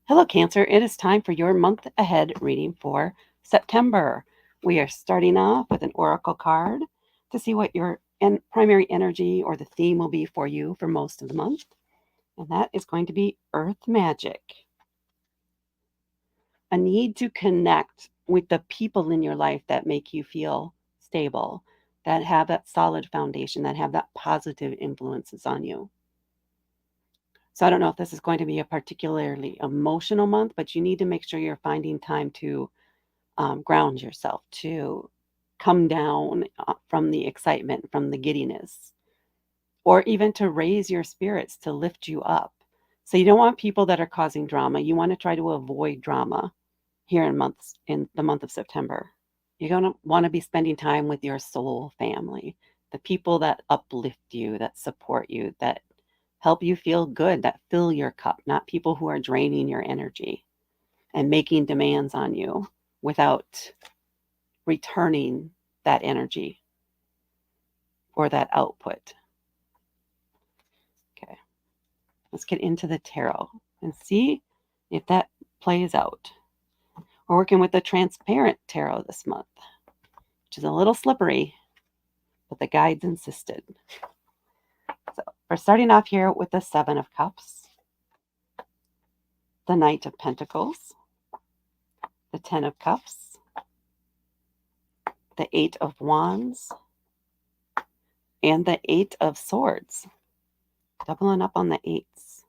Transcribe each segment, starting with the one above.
Hello, Cancer. It is time for your month ahead reading for September. We are starting off with an oracle card to see what your primary energy or the theme will be for you for most of the month. And that is going to be Earth Magic. A need to connect with the people in your life that make you feel stable, that have that solid foundation, that have that positive influences on you. So I don't know if this is going to be a particularly emotional month, but you need to make sure you're finding time to ground yourself, to come down from the excitement, from the giddiness, or even to raise your spirits, to lift you up. So you don't want people that are causing drama. You want to try to avoid drama here in the month of September. You're going to want to be spending time with your soul family, the people that uplift you, that support you, that help you feel good, that fill your cup, not people who are draining your energy and making demands on you without returning that energy or that output. Okay, let's get into the tarot and see if that plays out. We're working with the transparent tarot this month, which is a little slippery, but the guides insisted. So we're starting off here with the Seven of Cups, the Knight of Pentacles, the Ten of Cups, the Eight of Wands, and the Eight of Swords. Doubling up on the eights.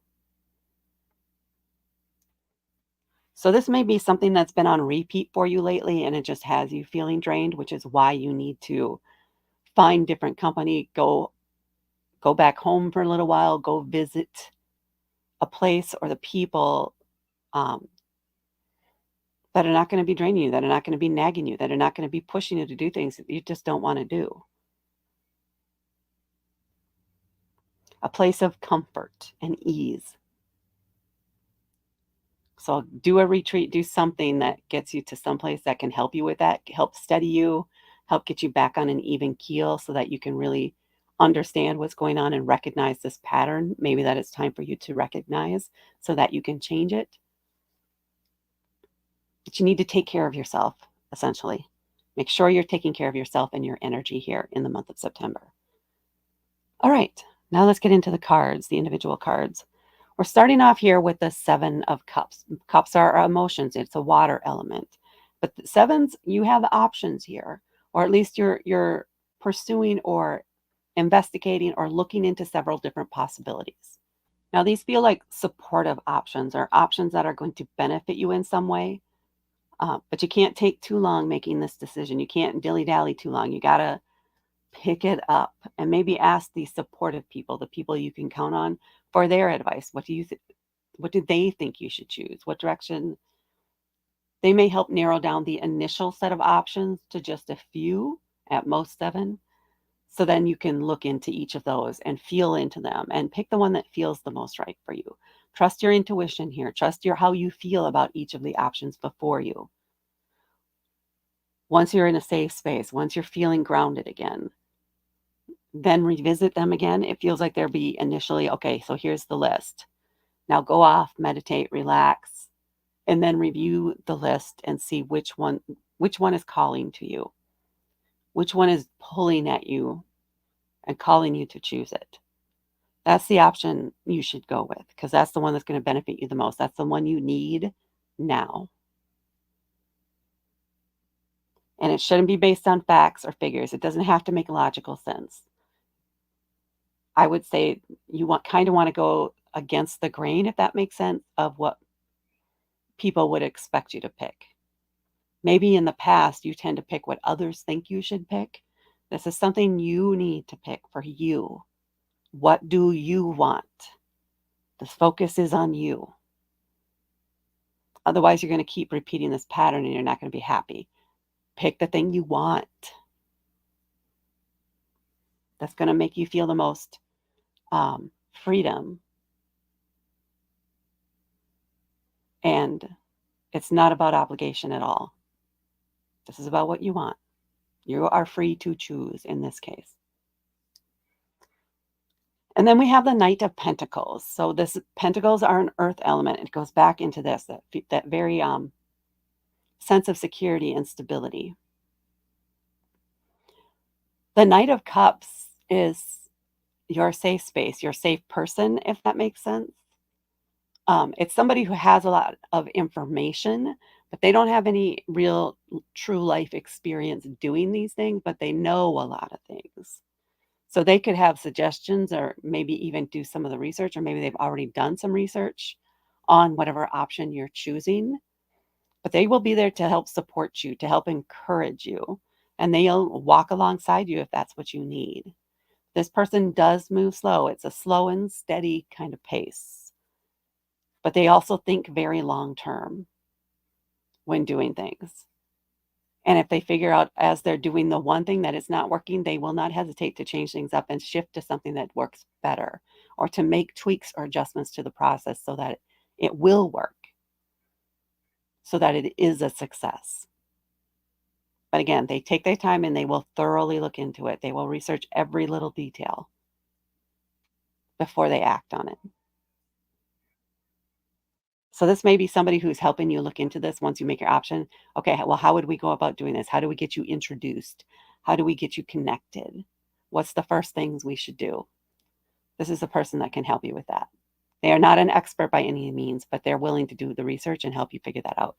So this may be something that's been on repeat for you lately and it just has you feeling drained, which is why you need to find different company, go back home for a little while, go visit a place or the people um, that are not going to be draining you, that are not going to be nagging you, that are not going to be pushing you to do things that you just don't want to do. A place of comfort and ease. So do a retreat, do something that gets you to someplace that can help you with that, help steady you, help get you back on an even keel so that you can really understand what's going on and recognize this pattern. Maybe that it's time for you to recognize so that you can change it. But you need to take care of yourself, essentially. Make sure you're taking care of yourself and your energy here in the month of September. All right, now let's get into the cards, the individual cards. We're starting off here with the Seven of Cups. Cups are our emotions. It's a water element. But the sevens, you have options here, or at least you're pursuing or investigating or looking into several different possibilities. Now, these feel like supportive options or options that are going to benefit you in some way. But you can't take too long making this decision. You can't dilly-dally too long. You got to pick it up and maybe ask the supportive people, the people you can count on, for their advice. What do they think you should choose? What direction? They may help narrow down the initial set of options to just a few, at most seven. So then you can look into each of those and feel into them and pick the one that feels the most right for you. Trust your intuition here. Trust how you feel about each of the options before you. Once you're in a safe space, once you're feeling grounded again, then revisit them again. It feels like there'll be initially, okay, so here's the list. Now go off, meditate, relax, and then review the list and see which one is calling to you. Which one is pulling at you and calling you to choose it. That's the option you should go with because that's the one that's going to benefit you the most. That's the one you need now. And it shouldn't be based on facts or figures. It doesn't have to make logical sense. I would say you want to go against the grain, if that makes sense, of what people would expect you to pick. Maybe in the past you tend to pick what others think you should pick. This is something you need to pick for you. What do you want? The focus is on you. Otherwise, you're going to keep repeating this pattern and you're not going to be happy. Pick the thing you want. That's going to make you feel the most freedom. And it's not about obligation at all. This is about what you want. You are free to choose in this case. And then we have the Knight of Pentacles. So this Pentacles are an earth element. It goes back into this, that very sense of security and stability. The Knight of Cups is your safe space, your safe person, if that makes sense. It's somebody who has a lot of information, but they don't have any real true life experience doing these things, but they know a lot of things. So they could have suggestions or maybe even do some of the research, or maybe they've already done some research on whatever option you're choosing. But they will be there to help support you, to help encourage you, and they'll walk alongside you if that's what you need. This person does move slow. It's a slow and steady kind of pace, but they also think very long term when doing things. And if they figure out as they're doing the one thing that is not working, they will not hesitate to change things up and shift to something that works better, or to make tweaks or adjustments to the process so that it will work, so that it is a success. But again, they take their time and they will thoroughly look into it. They will research every little detail before they act on it. So this may be somebody who's helping you look into this once you make your option. Okay, well, how would we go about doing this? How do we get you introduced? How do we get you connected? What's the first things we should do? This is a person that can help you with that. They are not an expert by any means, but they're willing to do the research and help you figure that out.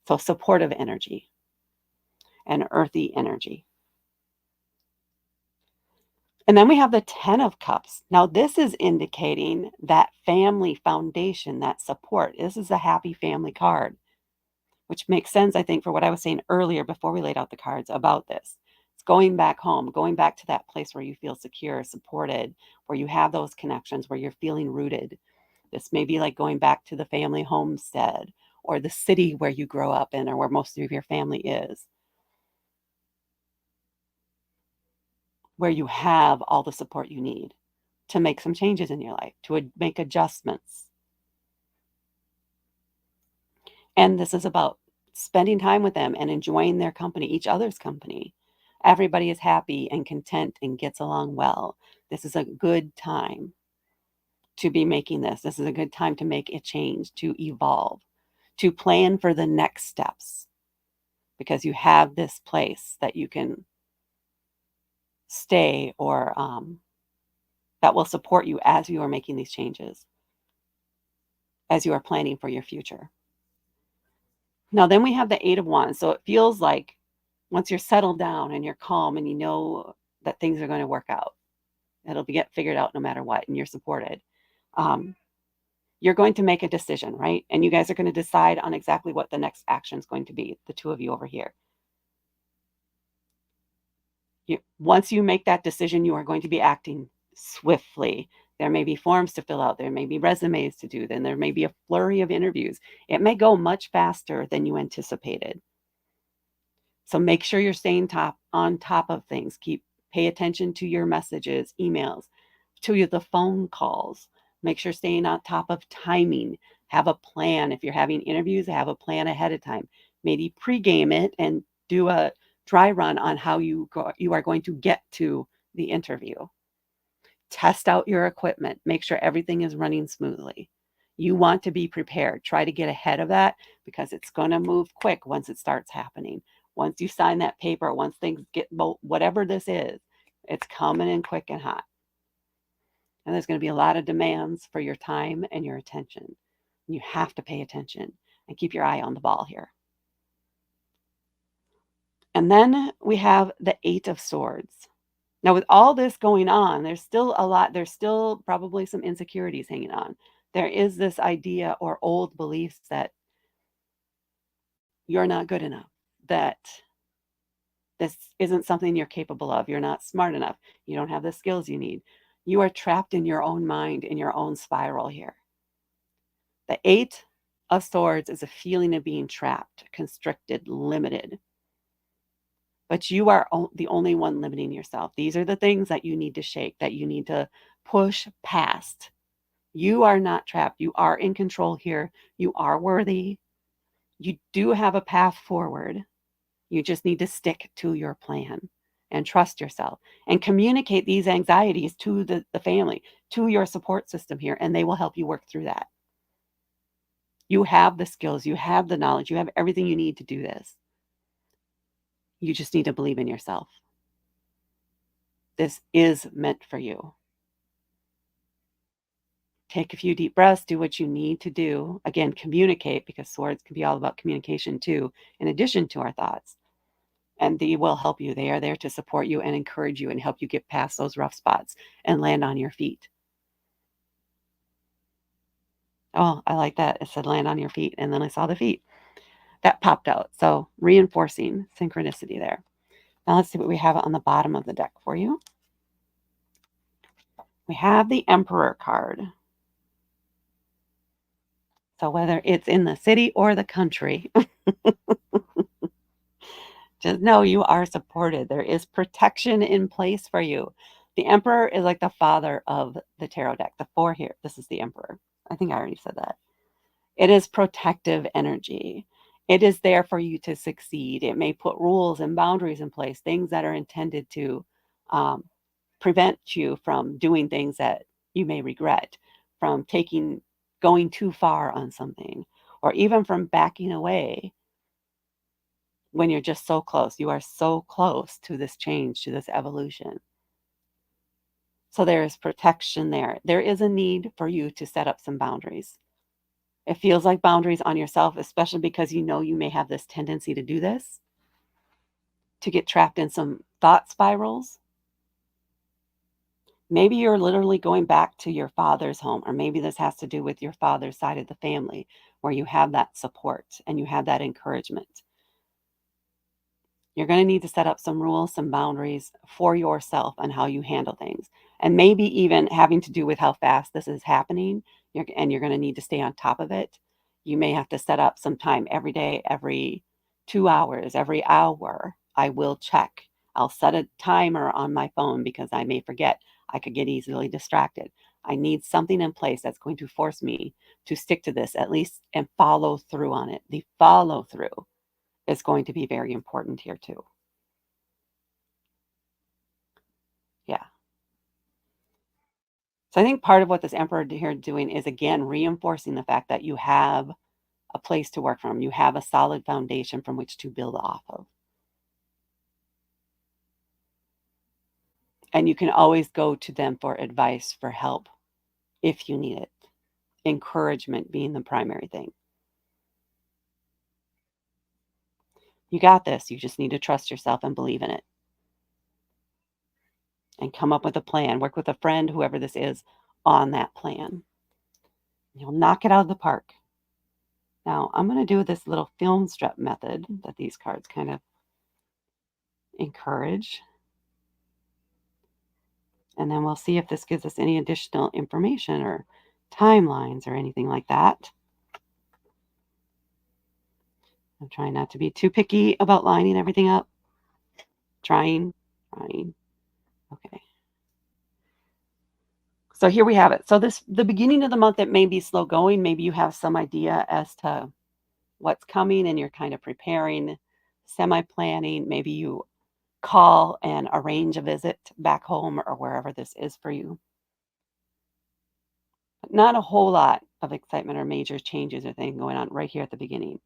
So supportive energy and earthy energy. And then we have the 10 of Cups. Now, this is indicating that family foundation, that support. This is a happy family card, which makes sense, I think, for what I was saying earlier before we laid out the cards about this. It's going back home, going back to that place where you feel secure, supported, where you have those connections, where you're feeling rooted. This may be like going back to the family homestead or the city where you grow up in or where most of your family is, where you have all the support you need to make some changes in your life, to make adjustments. And this is about spending time with them and enjoying their company, each other's company. Everybody is happy and content and gets along well. This is a good time to be making this. This is a good time to make a change, to evolve, to plan for the next steps, because you have this place that you can stay, or that will support you as you are making these changes, as you are planning for your future. Now, then we have the 8 of Wands. So it feels like once you're settled down and you're calm and you know that things are going to work out, it'll get figured out no matter what, and you're supported. Um, you're going to make a decision, right? And you guys are going to decide on exactly what the next action is going to be, the two of you over here. Once you make that decision, you are going to be acting swiftly. There may be forms to fill out. There may be resumes to do. Then there may be a flurry of interviews. It may go much faster than you anticipated. So make sure you're staying on top of things. Pay attention to your messages, emails, to the phone calls. Make sure staying on top of timing. Have a plan. If you're having interviews, have a plan ahead of time. Maybe pregame it and do a dry run on how you are going to get to the interview. Test out your equipment. Make sure everything is running smoothly. You want to be prepared. Try to get ahead of that, because it's going to move quick once it starts happening. Once you sign that paper, once things get, whatever this is, it's coming in quick and hot. And there's going to be a lot of demands for your time and your attention. You have to pay attention and keep your eye on the ball here. And then we have the 8 of Swords. Now, with all this going on, there's still probably some insecurities hanging on. There is this idea or old beliefs that you're not good enough, that this isn't something you're capable of, you're not smart enough, you don't have the skills you need. You are trapped in your own mind, in your own spiral here. The 8 of Swords is a feeling of being trapped, constricted, limited. But you are the only one limiting yourself. These are the things that you need to shake, that you need to push past. You are not trapped. You are in control here. You are worthy. You do have a path forward. You just need to stick to your plan and trust yourself and communicate these anxieties to the family, to your support system here, and they will help you work through that. You have the skills, you have the knowledge, you have everything you need to do this. You just need to believe in yourself. This is meant for you. Take a few deep breaths, do what you need to do. Again, communicate because swords can be all about communication too, in addition to our thoughts. And they will help you. They are there to support you and encourage you and help you get past those rough spots and land on your feet. Oh, I like that. It said land on your feet. And then I saw the feet that popped out. So reinforcing synchronicity there. Now let's see what we have on the bottom of the deck for you. We have the Emperor card. So whether it's in the city or the country, just know you are supported. There is protection in place for you. The Emperor is like the father of the tarot deck. The four here. This is the Emperor. I think I already said that. It is protective energy. It is there for you to succeed. It may put rules and boundaries in place, things that are intended to um, prevent you from doing things that you may regret, from going too far on something, or even from backing away when you're just so close. You are so close to this change, to this evolution. So there is protection there. There is a need for you to set up some boundaries. It feels like boundaries on yourself, especially because you know you may have this tendency to do this, to get trapped in some thought spirals. Maybe you're literally going back to your father's home, or maybe this has to do with your father's side of the family where you have that support and you have that encouragement. You're going to need to set up some rules, some boundaries for yourself on how you handle things. And maybe even having to do with how fast this is happening, and you're going to need to stay on top of it. You may have to set up some time every day, every 2 hours, every hour. I will check. I'll set a timer on my phone because I may forget. I could get easily distracted. I need something in place that's going to force me to stick to this at least and follow through on it. The follow through is going to be very important here too. Yeah. So I think part of what this emperor here doing is again reinforcing the fact that you have a place to work from. You have a solid foundation from which to build off of. And you can always go to them for advice, for help if you need it. Encouragement being the primary thing. You got this. You just need to trust yourself and believe in it and come up with a plan. Work with a friend, whoever this is, on that plan. You'll knock it out of the park. Now, I'm going to do this little film strip method that these cards kind of encourage. And then we'll see if this gives us any additional information or timelines or anything like that. I'm trying not to be too picky about lining everything up. Trying. Okay. So here we have it. So the beginning of the month, it may be slow going. Maybe you have some idea as to what's coming and you're kind of preparing, semi-planning. Maybe you call and arrange a visit back home or wherever this is for you. But not a whole lot of excitement or major changes or things going on right here at the beginning.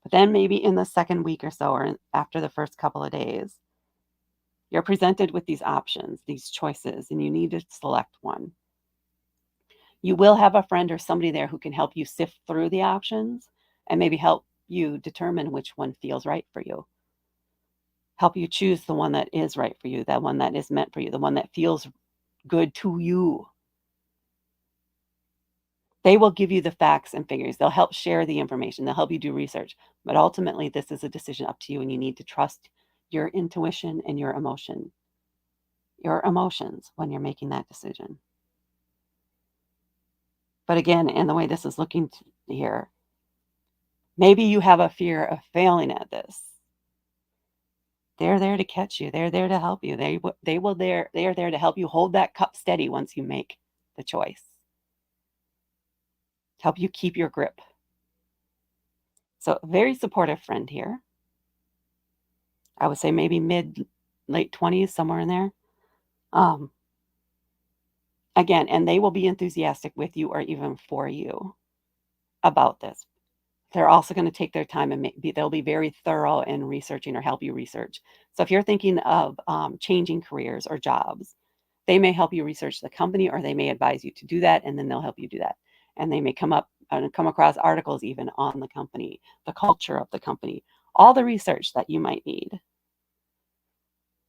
But then maybe in the second week or so, or after the first couple of days, you're presented with these options, these choices, and you need to select one. You will have a friend or somebody there who can help you sift through the options and maybe help you determine which one feels right for you. Help you choose the one that is right for you, that one that is meant for you, the one that feels good to you. They will give you the facts and figures. They'll help share the information. They'll help you do research. But ultimately, this is a decision up to you, and you need to trust your intuition and your emotions when you're making that decision. But again, and the way this is looking here, maybe you have a fear of failing at this. They're there to catch you. They're there to help you. They are there to help you hold that cup steady once you make the choice. Help you keep your grip. So, very supportive friend here. I would say maybe late 20s, somewhere in there. Um, Again, and they will be enthusiastic with you or even for you about this. They're also going to take their time and they'll be very thorough in researching or help you research. So if you're thinking of changing careers or jobs, they may help you research the company or they may advise you to do that and then they'll help you do that. And they may come up and come across articles even on the company, the culture of the company, all the research that you might need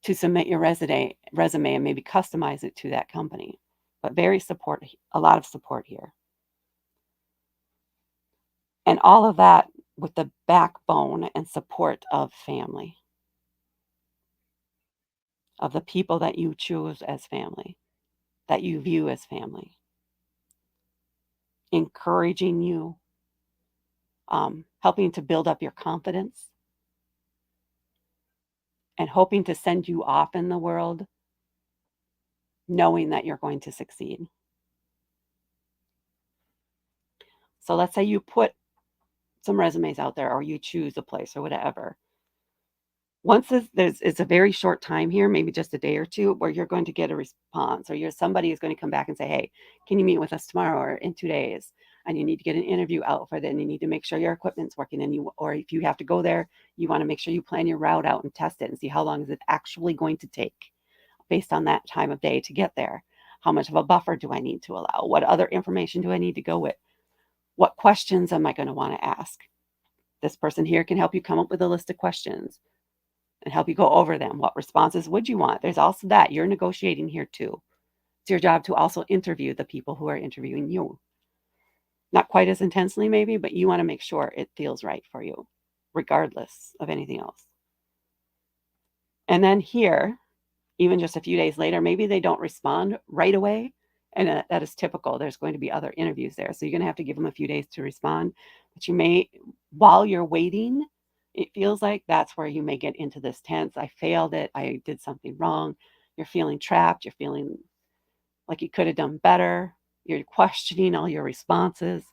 to submit your resume and maybe customize it to that company. But a lot of support here. And all of that with the backbone and support of family, of the people that you choose as family, that you view as family, encouraging you, helping to build up your confidence, and hoping to send you off in the world knowing that you're going to succeed. So let's say you put some resumes out there or you choose a place or whatever. Once it's a very short time here, maybe just a day or two, where you're going to get a response, or somebody is going to come back and say, "Hey, can you meet with us tomorrow or in 2 days?" And you need to get an interview out for that. And you need to make sure your equipment's working. Or if you have to go there, you want to make sure you plan your route out and test it and see how long is it actually going to take based on that time of day to get there. How much of a buffer do I need to allow? What other information do I need to go with? What questions am I going to want to ask? This person here can help you come up with a list of questions and help you go over them. What responses would you want? There's also that. You're negotiating here too. It's your job to also interview the people who are interviewing you. Not quite as intensely, maybe, but you want to make sure it feels right for you, regardless of anything else. And then here, even just a few days later, maybe they don't respond right away. And that is typical. There's going to be other interviews there. So you're going to have to give them a few days to respond. But you may, while you're waiting, it feels like that's where you may get into this tense. I failed it. I did something wrong. You're feeling trapped. You're feeling like you could have done better. You're questioning all your responses,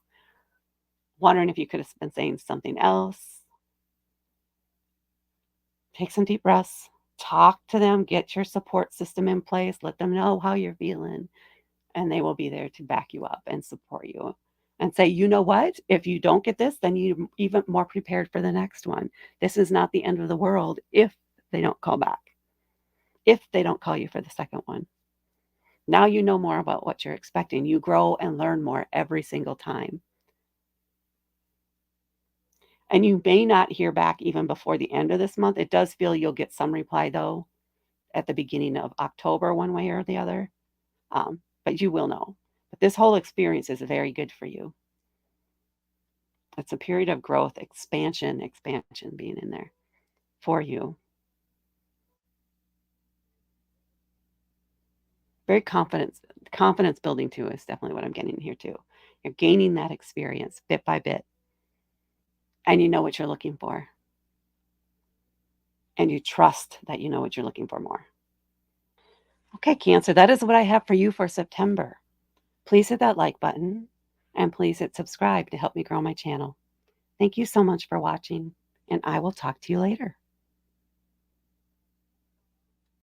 wondering if you could have been saying something else. Take some deep breaths. Talk to them. Get your support system in place. Let them know how you're feeling. And they will be there to back you up and support you and say, you know what? If you don't get this, then you're even more prepared for the next one. This is not the end of the world if they don't call back, if they don't call you for the second one. Now you know more about what you're expecting. You grow and learn more every single time. And you may not hear back even before the end of this month. It does feel you'll get some reply, though, at the beginning of October, one way or the other. But you will know. But this whole experience is very good for you. It's a period of growth, expansion being in there for you. Very confidence building too is definitely what I'm getting here too. You're gaining that experience bit by bit, and you know what you're looking for, and you trust that you know what you're looking for more. Okay, Cancer, that is what I have for you for September. Please hit that like button, and please hit subscribe to help me grow my channel. Thank you so much for watching, and I will talk to you later.